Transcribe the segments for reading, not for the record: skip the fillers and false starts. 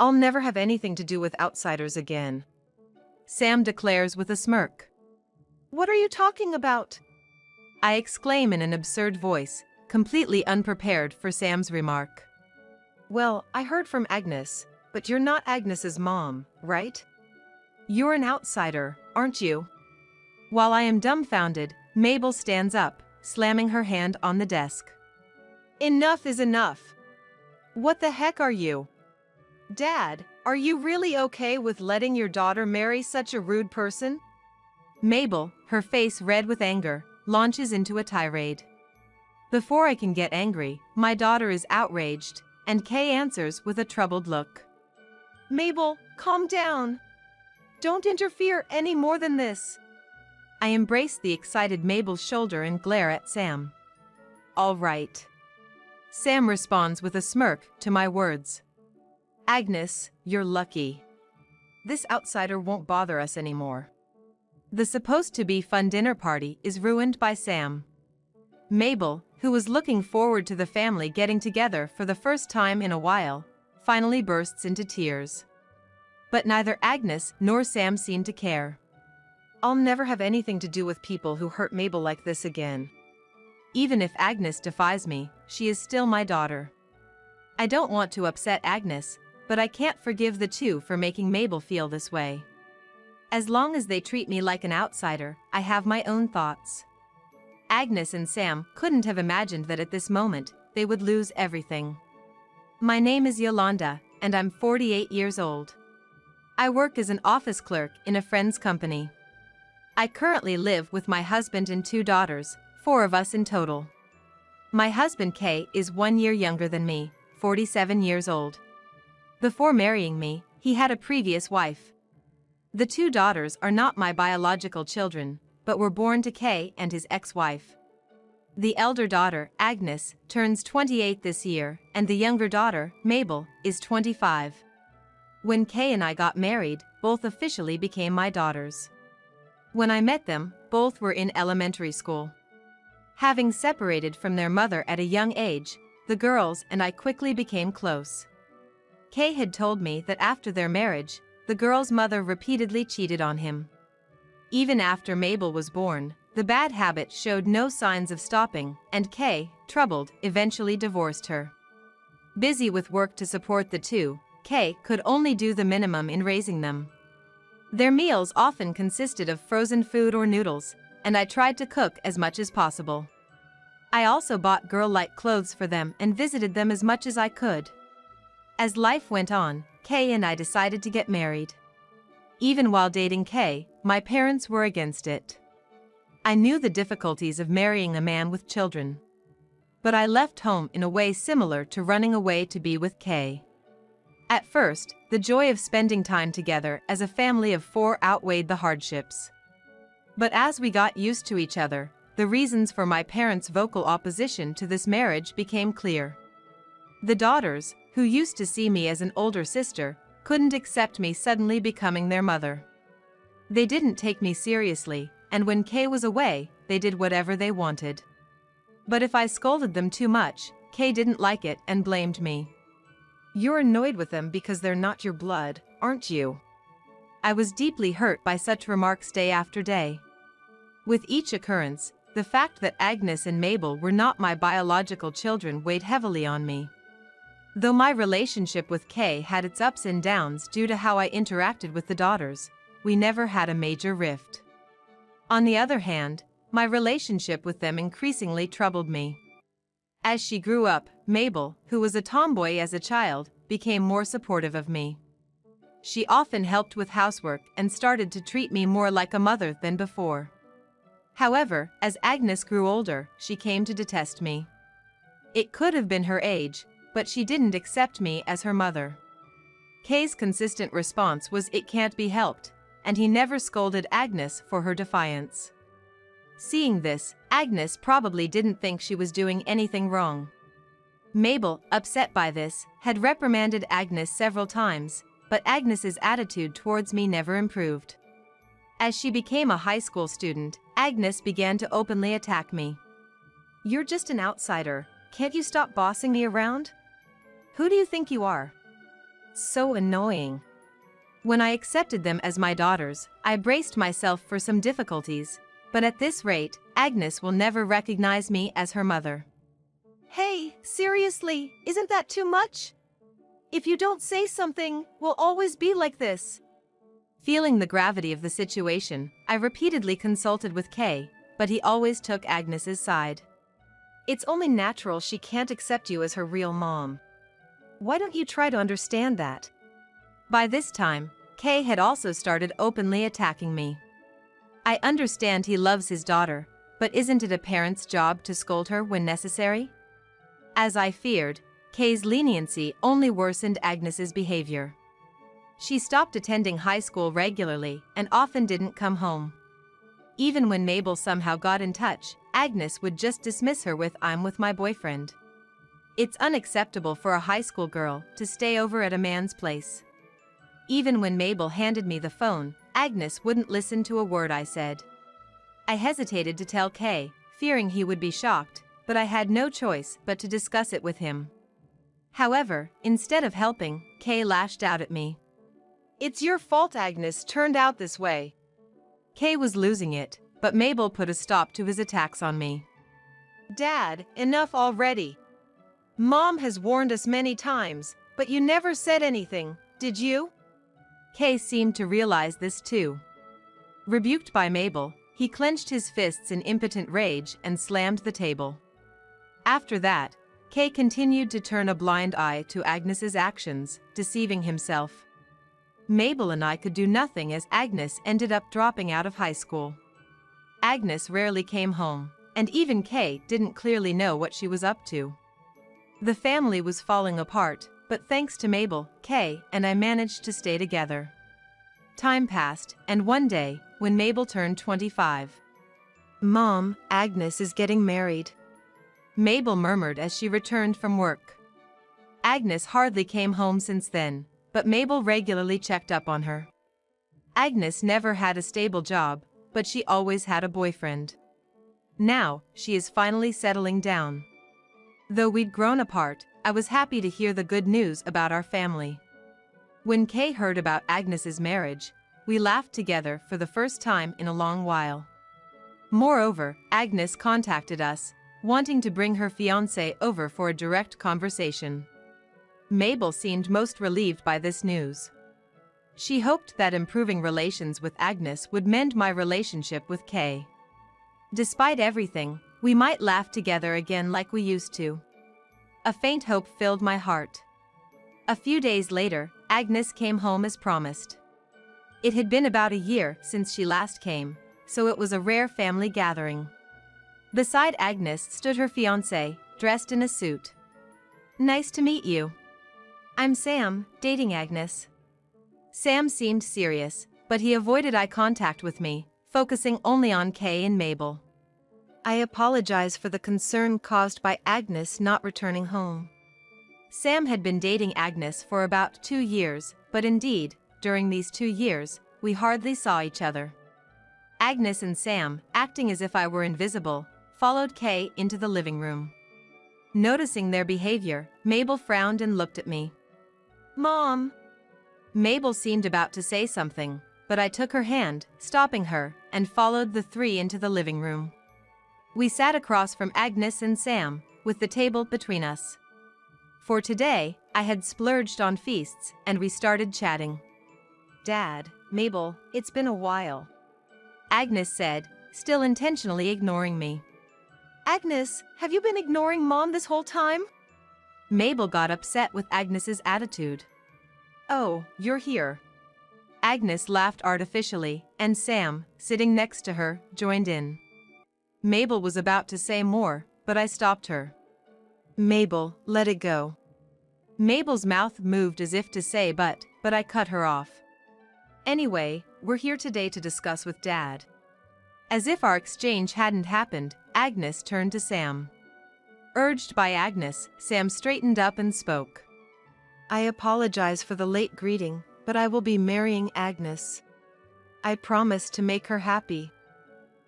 I'll never have anything to do with outsiders again, Sam declares with a smirk. What are you talking about? I exclaim in an absurd voice, completely unprepared for Sam's remark. Well, I heard from Agnes, but you're not Agnes's mom, right? You're an outsider, aren't you? While I am dumbfounded, Mabel stands up, slamming her hand on the desk. Enough is enough. What the heck are you? Dad, are you really okay with letting your daughter marry such a rude person? Mabel, her face red with anger, launches into a tirade. Before I can get angry, my daughter is outraged, and Kay answers with a troubled look. Mabel, calm down. Don't interfere any more than this. I embrace the excited Mabel's shoulder and glare at Sam. All right. Sam responds with a smirk to my words. Agnes, you're lucky. This outsider won't bother us anymore. The supposed-to-be fun dinner party is ruined by Sam. Mabel, who was looking forward to the family getting together for the first time in a while, finally bursts into tears. But neither Agnes nor Sam seem to care. I'll never have anything to do with people who hurt Mabel like this again. Even if Agnes defies me, she is still my daughter. I don't want to upset Agnes, but I can't forgive the two for making Mabel feel this way. As long as they treat me like an outsider, I have my own thoughts. Agnes and Sam couldn't have imagined that at this moment, they would lose everything. My name is Yolanda, and I'm 48 years old. I work as an office clerk in a friend's company. I currently live with my husband and 2 daughters, 4 of us in total. My husband Kay is 1 year younger than me, 47 years old. Before marrying me, he had a previous wife. The 2 daughters are not my biological children, but were born to Kay and his ex-wife. The elder daughter, Agnes, turns 28 this year, and the younger daughter, Mabel, is 25. When Kay and I got married, both officially became my daughters. When I met them, both were in elementary school. Having separated from their mother at a young age, the girls and I quickly became close. Kay had told me that after their marriage, the girl's mother repeatedly cheated on him. Even after Mabel was born, the bad habit showed no signs of stopping, and Kay, troubled, eventually divorced her. Busy with work to support the two, Kay could only do the minimum in raising them. Their meals often consisted of frozen food or noodles, and I tried to cook as much as possible. I also bought girl-like clothes for them and visited them as much as I could. As life went on, Kay and I decided to get married. Even while dating Kay, my parents were against it. I knew the difficulties of marrying a man with children. But I left home in a way similar to running away to be with Kay. At first, the joy of spending time together as a family of 4 outweighed the hardships. But as we got used to each other, the reasons for my parents' vocal opposition to this marriage became clear. The daughters, who used to see me as an older sister, couldn't accept me suddenly becoming their mother. They didn't take me seriously, and when Kay was away, they did whatever they wanted. But if I scolded them too much, Kay didn't like it and blamed me. You're annoyed with them because they're not your blood, aren't you? I was deeply hurt by such remarks day after day. With each occurrence, the fact that Agnes and Mabel were not my biological children weighed heavily on me. Though my relationship with Kay had its ups and downs due to how I interacted with the daughters, we never had a major rift. On the other hand, my relationship with them increasingly troubled me. As she grew up, Mabel, who was a tomboy as a child, became more supportive of me. She often helped with housework and started to treat me more like a mother than before. However, as Agnes grew older, she came to detest me. It could have been her age, but she didn't accept me as her mother. Kay's consistent response was "it can't be helped," and he never scolded Agnes for her defiance. Seeing this, Agnes probably didn't think she was doing anything wrong. Mabel, upset by this, had reprimanded Agnes several times, but Agnes's attitude towards me never improved. As she became a high school student, Agnes began to openly attack me. "You're just an outsider. Can't you stop bossing me around? Who do you think you are?" So annoying. When I accepted them as my daughters, I braced myself for some difficulties, but at this rate, Agnes will never recognize me as her mother. Hey, seriously, isn't that too much? If you don't say something, we'll always be like this. Feeling the gravity of the situation, I repeatedly consulted with Kay, but he always took Agnes's side. It's only natural she can't accept you as her real mom. Why don't you try to understand that? By this time, Kay had also started openly attacking me. I understand he loves his daughter, but isn't it a parent's job to scold her when necessary? As I feared, Kay's leniency only worsened Agnes's behavior. She stopped attending high school regularly and often didn't come home. Even when Mabel somehow got in touch, Agnes would just dismiss her with "I'm with my boyfriend." It's unacceptable for a high school girl to stay over at a man's place. Even when Mabel handed me the phone, Agnes wouldn't listen to a word I said. I hesitated to tell Kay, fearing he would be shocked, but I had no choice but to discuss it with him. However, instead of helping, Kay lashed out at me. "It's your fault Agnes turned out this way." Kay was losing it, but Mabel put a stop to his attacks on me. "Dad, enough already. Mom has warned us many times, but you never said anything, did you?" Kay seemed to realize this too. Rebuked by Mabel, he clenched his fists in impotent rage and slammed the table. After that, Kay continued to turn a blind eye to Agnes's actions, deceiving himself. Mabel and I could do nothing as Agnes ended up dropping out of high school. Agnes rarely came home, and even Kay didn't clearly know what she was up to. The family was falling apart, but thanks to Mabel, Kay and I managed to stay together. Time passed, and one day, when Mabel turned 25. "Mom, Agnes is getting married," Mabel murmured as she returned from work. Agnes hardly came home since then, but Mabel regularly checked up on her. Agnes never had a stable job, but she always had a boyfriend. Now, she is finally settling down. Though we'd grown apart, I was happy to hear the good news about our family. When Kay heard about Agnes's marriage, we laughed together for the first time in a long while. Moreover, Agnes contacted us, wanting to bring her fiancé over for a direct conversation. Mabel seemed most relieved by this news. She hoped that improving relations with Agnes would mend my relationship with Kay. Despite everything, we might laugh together again like we used to. A faint hope filled my heart. A few days later, Agnes came home as promised. It had been about a year since she last came, so it was a rare family gathering. Beside Agnes stood her fiancé, dressed in a suit. "Nice to meet you. I'm Sam, dating Agnes." Sam seemed serious, but he avoided eye contact with me, focusing only on Kay and Mabel. "I apologize for the concern caused by Agnes not returning home." Sam had been dating Agnes for about 2 years, but indeed, during these 2 years, we hardly saw each other. Agnes and Sam, acting as if I were invisible, followed Kay into the living room. Noticing their behavior, Mabel frowned and looked at me. "Mom." Mabel seemed about to say something, but I took her hand, stopping her, and followed the three into the living room. We sat across from Agnes and Sam, with the table between us. For today, I had splurged on feasts, and we started chatting. "Dad, Mabel, it's been a while," Agnes said, still intentionally ignoring me. "Agnes, have you been ignoring Mom this whole time?" Mabel got upset with Agnes's attitude. "Oh, you're here." Agnes laughed artificially, and Sam, sitting next to her, joined in. Mabel was about to say more, but I stopped her. "Mabel, let it go." Mabel's mouth moved as if to say but I cut her off. "Anyway, we're here today to discuss with Dad." As if our exchange hadn't happened, Agnes turned to Sam. Urged by Agnes, Sam straightened up and spoke. "I apologize for the late greeting, but I will be marrying Agnes. I promise to make her happy."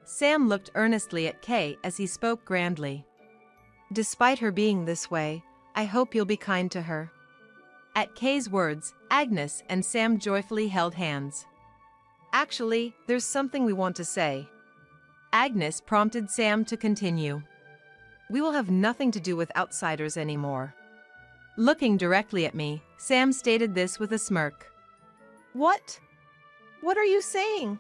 Sam looked earnestly at Kay as he spoke grandly. "Despite her being this way, I hope you'll be kind to her." At Kay's words, Agnes and Sam joyfully held hands. Actually, there's something we want to say. Agnes prompted Sam to continue. We will have nothing to do with outsiders anymore. Looking directly at me, Sam stated this with a smirk. What? What are you saying?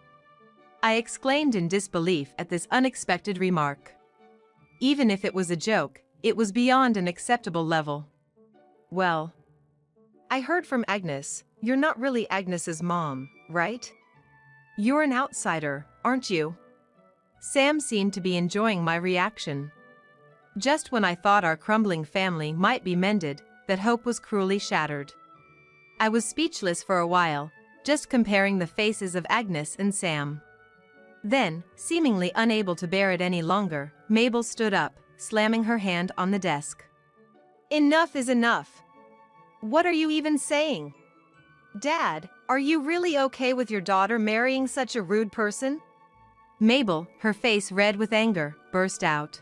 I exclaimed in disbelief at this unexpected remark. Even if it was a joke, it was beyond an acceptable level. Well, I heard from Agnes, you're not really Agnes's mom, right? You're an outsider, aren't you? Sam seemed to be enjoying my reaction. Just when I thought our crumbling family might be mended, that hope was cruelly shattered. I was speechless for a while, just comparing the faces of Agnes and Sam. Then, seemingly unable to bear it any longer, Mabel stood up, slamming her hand on the desk. Enough is enough. What are you even saying? Dad, are you really okay with your daughter marrying such a rude person? Mabel, her face red with anger, burst out.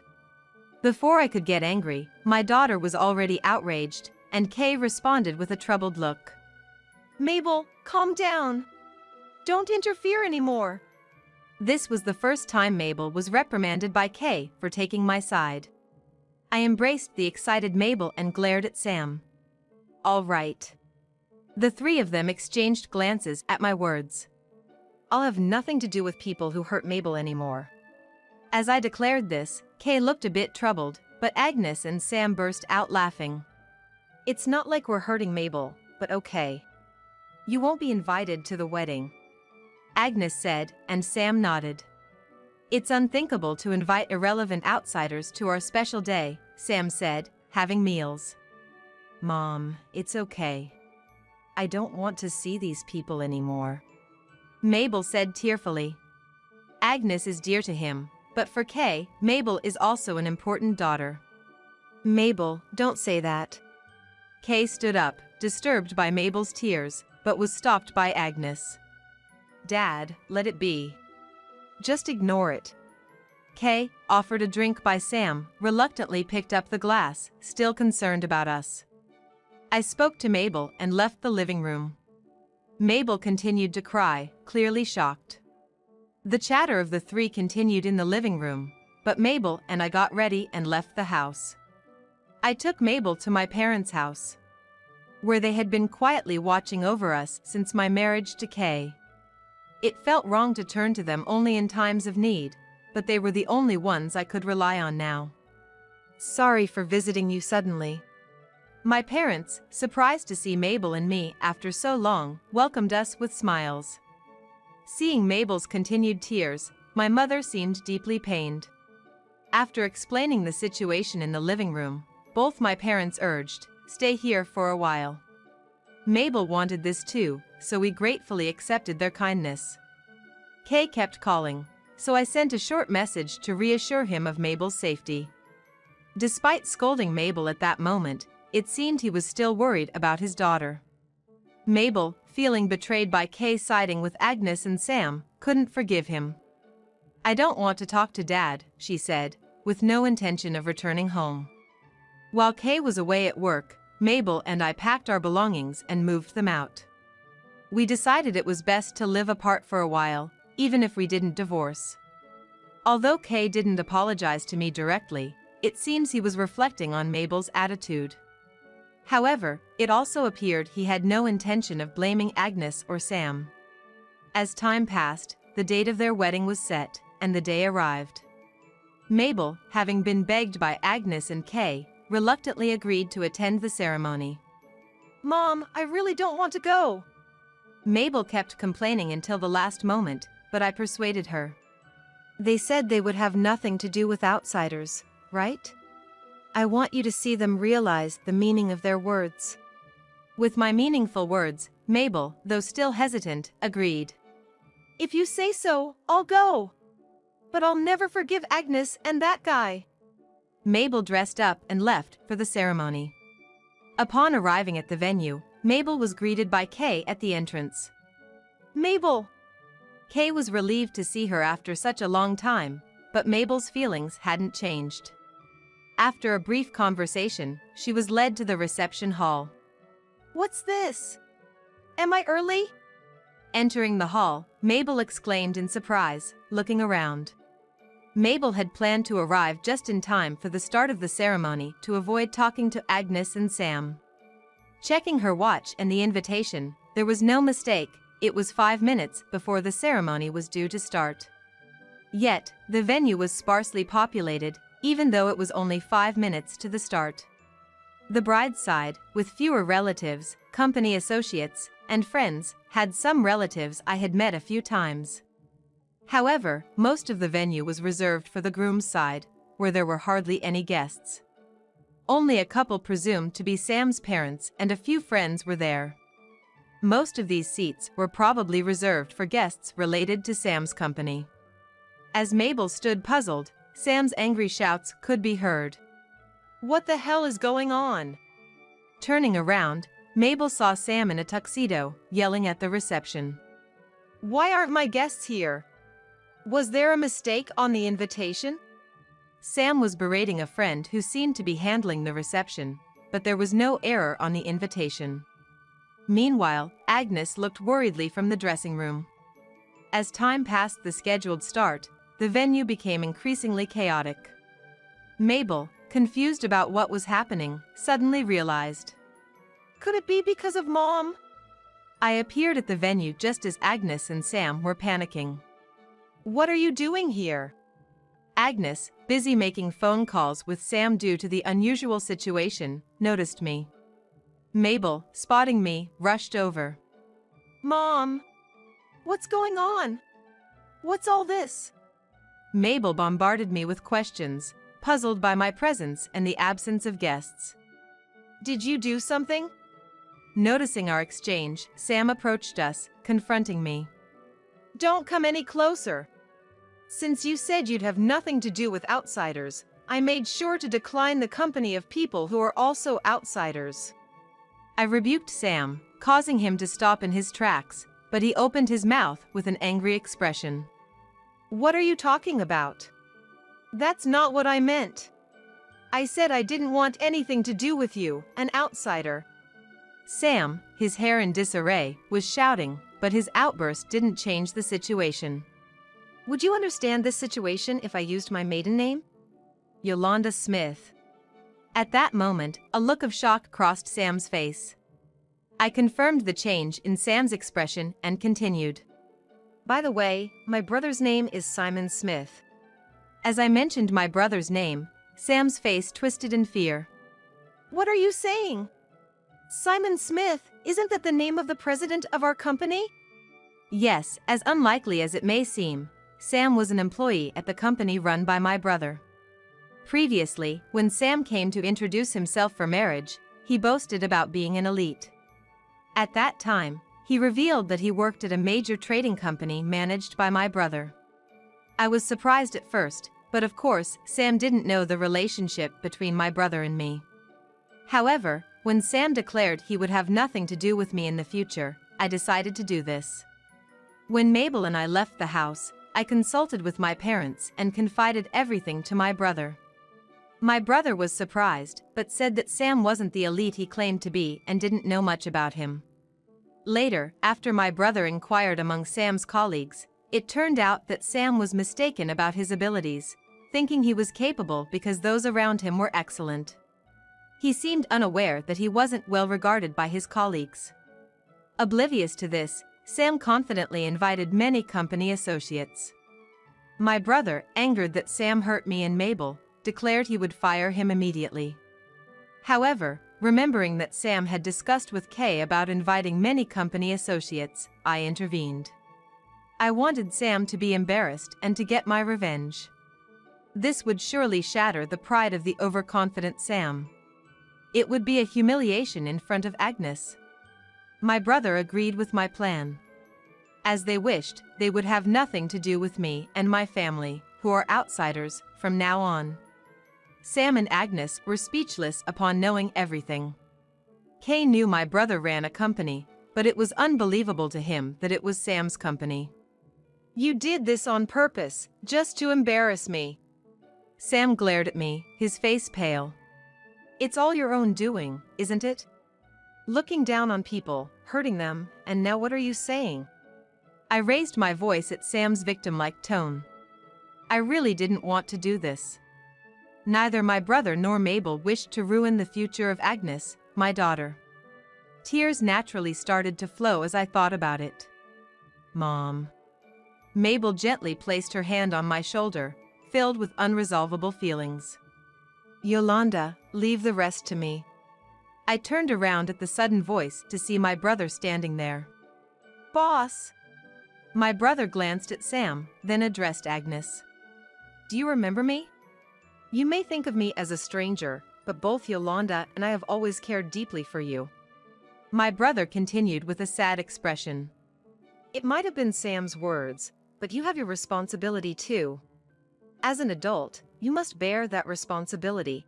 Before I could get angry, my daughter was already outraged, and Kay responded with a troubled look. Mabel, calm down. Don't interfere anymore. This was the first time Mabel was reprimanded by Kay for taking my side. I embraced the excited Mabel and glared at Sam. All right. The three of them exchanged glances at my words. I'll have nothing to do with people who hurt Mabel anymore. As I declared this, Kay looked a bit troubled, but Agnes and Sam burst out laughing. It's not like we're hurting Mabel, but okay. You won't be invited to the wedding. Agnes said, and Sam nodded. It's unthinkable to invite irrelevant outsiders to our special day, Sam said, having meals. Mom, it's okay. I don't want to see these people anymore. Mabel said tearfully. Agnes is dear to him, but for Kay, Mabel is also an important daughter. Mabel, don't say that. Kay stood up, disturbed by Mabel's tears, but was stopped by Agnes. Dad, let it be. Just ignore it. Kay, offered a drink by Sam, reluctantly picked up the glass, still concerned about us. I spoke to Mabel and left the living room. Mabel continued to cry, clearly shocked. The chatter of the three continued in the living room, but Mabel and I got ready and left the house. I took Mabel to my parents' house, where they had been quietly watching over us since my marriage to Kay. It felt wrong to turn to them only in times of need, but they were the only ones I could rely on now. Sorry for visiting you suddenly. My parents, surprised to see Mabel and me after so long, welcomed us with smiles. Seeing Mabel's continued tears, my mother seemed deeply pained. After explaining the situation in the living room, both my parents urged, "Stay here for a while." Mabel wanted this too, so we gratefully accepted their kindness. Kay kept calling, so I sent a short message to reassure him of Mabel's safety. Despite scolding Mabel at that moment, it seemed he was still worried about his daughter. Mabel, feeling betrayed by Kay siding with Agnes and Sam, couldn't forgive him. I don't want to talk to Dad, she said, with no intention of returning home. While Kay was away at work, Mabel and I packed our belongings and moved them out. We decided it was best to live apart for a while, even if we didn't divorce. Although Kay didn't apologize to me directly, it seems he was reflecting on Mabel's attitude. However, it also appeared he had no intention of blaming Agnes or Sam. As time passed, the date of their wedding was set, and the day arrived. Mabel, having been begged by Agnes and Kay, reluctantly agreed to attend the ceremony. Mom, I really don't want to go. Mabel kept complaining until the last moment, but I persuaded her. They said they would have nothing to do with outsiders, right? I want you to see them realize the meaning of their words. With my meaningful words, Mabel, though still hesitant, agreed. If you say so, I'll go. But I'll never forgive Agnes and that guy. Mabel dressed up and left for the ceremony. Upon arriving at the venue, Mabel was greeted by Kay at the entrance. Mabel! Kay was relieved to see her after such a long time, but Mabel's feelings hadn't changed. After a brief conversation, she was led to the reception hall. What's this? Am I early? Entering the hall, Mabel exclaimed in surprise, looking around. Mabel had planned to arrive just in time for the start of the ceremony to avoid talking to Agnes and Sam. Checking her watch and the invitation, there was no mistake, it was 5 minutes before the ceremony was due to start. Yet, the venue was sparsely populated, even though it was only 5 minutes to the start. The bride's side, with fewer relatives, company associates, and friends, had some relatives I had met a few times. However, most of the venue was reserved for the groom's side, where there were hardly any guests. Only a couple presumed to be Sam's parents and a few friends were there. Most of these seats were probably reserved for guests related to Sam's company. As Mabel stood puzzled, Sam's angry shouts could be heard. "What the hell is going on?" Turning around, Mabel saw Sam in a tuxedo, yelling at the reception. "Why aren't my guests here? Was there a mistake on the invitation?" Sam was berating a friend who seemed to be handling the reception, but there was no error on the invitation. Meanwhile, Agnes looked worriedly from the dressing room. As time passed the scheduled start, the venue became increasingly chaotic. Mabel, confused about what was happening, suddenly realized. "Could it be because of Mom?" I appeared at the venue just as Agnes and Sam were panicking. "What are you doing here?" Agnes, busy making phone calls with Sam due to the unusual situation, noticed me. Mabel, spotting me, rushed over. "Mom! What's going on? What's all this?" Mabel bombarded me with questions, puzzled by my presence and the absence of guests. "Did you do something?" Noticing our exchange, Sam approached us, confronting me. "Don't come any closer. Since you said you'd have nothing to do with outsiders, I made sure to decline the company of people who are also outsiders." I rebuked Sam, causing him to stop in his tracks, but he opened his mouth with an angry expression. "What are you talking about? That's not what I meant. I said I didn't want anything to do with you, an outsider." Sam, his hair in disarray, was shouting, but his outburst didn't change the situation. "Would you understand this situation if I used my maiden name? Yolanda Smith." At that moment, a look of shock crossed Sam's face. I confirmed the change in Sam's expression and continued. "By the way, my brother's name is Simon Smith." As I mentioned my brother's name, Sam's face twisted in fear. "What are you saying? Simon Smith, isn't that the name of the president of our company?" Yes, as unlikely as it may seem, Sam was an employee at the company run by my brother. Previously, when Sam came to introduce himself for marriage, he boasted about being an elite. At that time, he revealed that he worked at a major trading company managed by my brother. I was surprised at first, but of course, Sam didn't know the relationship between my brother and me. However, when Sam declared he would have nothing to do with me in the future, I decided to do this. When Mabel and I left the house, I consulted with my parents and confided everything to my brother. My brother was surprised, but said that Sam wasn't the elite he claimed to be and didn't know much about him. Later, after my brother inquired among Sam's colleagues, it turned out that Sam was mistaken about his abilities, thinking he was capable because those around him were excellent. He seemed unaware that he wasn't well regarded by his colleagues. Oblivious to this, Sam confidently invited many company associates. My brother, angered that Sam hurt me and Mabel, declared he would fire him immediately. However, remembering that Sam had discussed with Kay about inviting many company associates, I intervened. I wanted Sam to be embarrassed and to get my revenge. This would surely shatter the pride of the overconfident Sam. It would be a humiliation in front of Agnes. My brother agreed with my plan. As they wished, they would have nothing to do with me and my family, who are outsiders, from now on. Sam and Agnes were speechless upon knowing everything. Kay knew my brother ran a company, but it was unbelievable to him that it was Sam's company. "You did this on purpose, just to embarrass me." Sam glared at me, his face pale. "It's all your own doing, isn't it? Looking down on people, hurting them, and now what are you saying? I raised my voice at Sam's victim-like tone. I really didn't want to do this. Neither my brother nor Mabel wished to ruin the future of Agnes, my daughter. Tears naturally started to flow as I thought about it. Mom. Mabel gently placed her hand on my shoulder, filled with unresolvable feelings. Yolanda, leave the rest to me. I turned around at the sudden voice to see my brother standing there. Boss! My brother glanced at Sam, then addressed Agnes. Do you remember me? You may think of me as a stranger, but both Yolanda and I have always cared deeply for you. My brother continued with a sad expression. It might have been Sam's words, but you have your responsibility too. As an adult, you must bear that responsibility.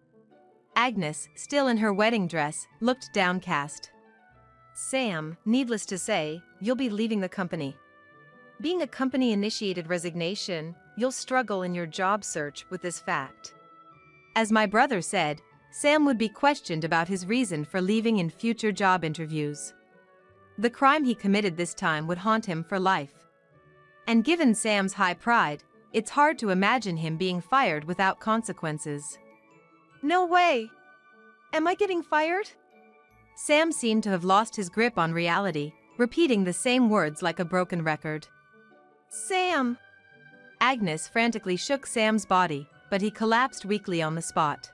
Agnes, still in her wedding dress, looked downcast. Sam, needless to say, you'll be leaving the company. Being a company-initiated resignation, you'll struggle in your job search with this fact. As my brother said, Sam would be questioned about his reason for leaving in future job interviews. The crime he committed this time would haunt him for life. And given Sam's high pride, it's hard to imagine him being fired without consequences. No way! Am I getting fired? Sam seemed to have lost his grip on reality, repeating the same words like a broken record. Sam! Agnes frantically shook Sam's body, but he collapsed weakly on the spot.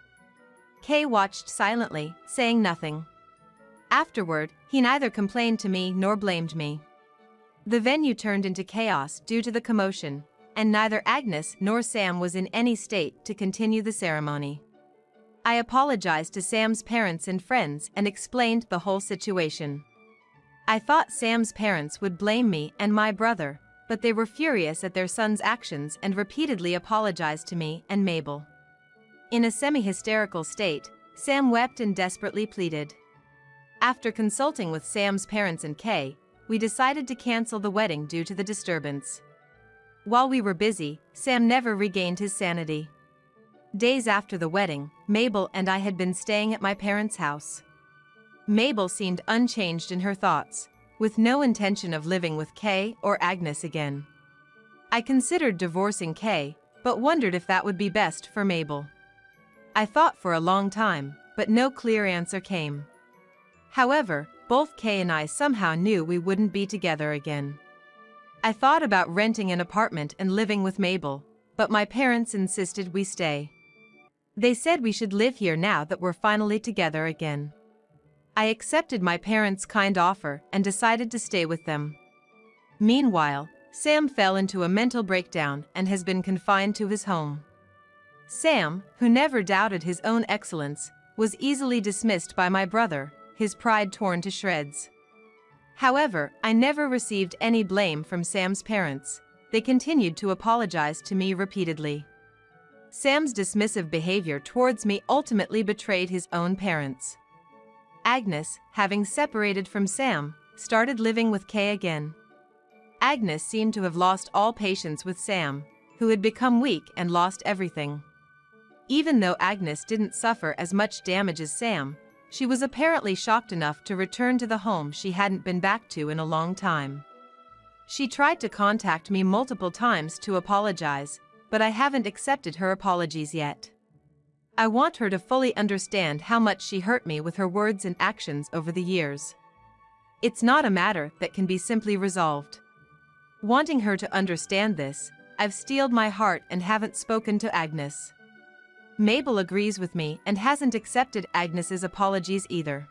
Kay watched silently, saying nothing. Afterward, he neither complained to me nor blamed me. The venue turned into chaos due to the commotion, and neither Agnes nor Sam was in any state to continue the ceremony. I apologized to Sam's parents and friends and explained the whole situation. I thought Sam's parents would blame me and my brother, but they were furious at their son's actions and repeatedly apologized to me and Mabel. In a semi-hysterical state, Sam wept and desperately pleaded. After consulting with Sam's parents and Kay, we decided to cancel the wedding due to the disturbance. While we were busy, Sam never regained his sanity. Days after the wedding, Mabel and I had been staying at my parents' house. Mabel seemed unchanged in her thoughts, with no intention of living with Kay or Agnes again. I considered divorcing Kay, but wondered if that would be best for Mabel. I thought for a long time, but no clear answer came. However, both Kay and I somehow knew we wouldn't be together again. I thought about renting an apartment and living with Mabel, but my parents insisted we stay. They said we should live here now that we're finally together again. I accepted my parents' kind offer and decided to stay with them. Meanwhile, Sam fell into a mental breakdown and has been confined to his home. Sam, who never doubted his own excellence, was easily dismissed by my brother, his pride torn to shreds. However, I never received any blame from Sam's parents. They continued to apologize to me repeatedly. Sam's dismissive behavior towards me ultimately betrayed his own parents. Agnes, having separated from Sam, started living with Kay again. Agnes seemed to have lost all patience with Sam, who had become weak and lost everything. Even though Agnes didn't suffer as much damage as Sam, she was apparently shocked enough to return to the home she hadn't been back to in a long time. She tried to contact me multiple times to apologize, but I haven't accepted her apologies yet. I want her to fully understand how much she hurt me with her words and actions over the years. It's not a matter that can be simply resolved. Wanting her to understand this, I've steeled my heart and haven't spoken to Agnes. Mabel agrees with me and hasn't accepted Agnes's apologies either.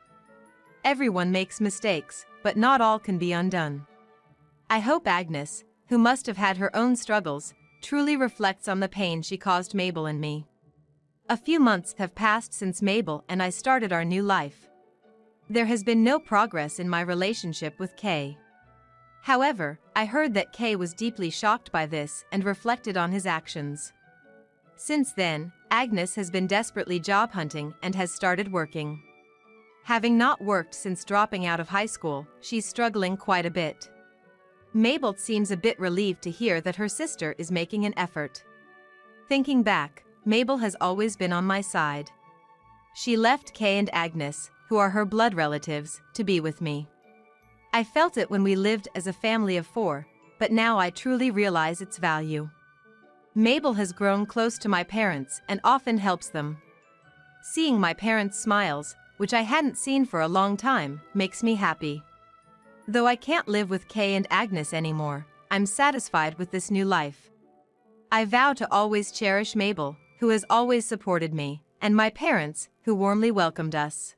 Everyone makes mistakes, but not all can be undone. I hope Agnes, who must have had her own struggles, truly reflects on the pain she caused Mabel and me. A few months have passed since Mabel and I started our new life. There has been no progress in my relationship with Kay. However, I heard that Kay was deeply shocked by this and reflected on his actions. Since then, Agnes has been desperately job hunting and has started working. Having not worked since dropping out of high school, she's struggling quite a bit. Mabel seems a bit relieved to hear that her sister is making an effort. Thinking back, Mabel has always been on my side. She left Kay and Agnes, who are her blood relatives, to be with me. I felt it when we lived as a family of 4, but now I truly realize its value. Mabel has grown close to my parents and often helps them. Seeing my parents' smiles, which I hadn't seen for a long time, makes me happy. Though I can't live with Kay and Agnes anymore, I'm satisfied with this new life. I vow to always cherish Mabel, who has always supported me, and my parents, who warmly welcomed us.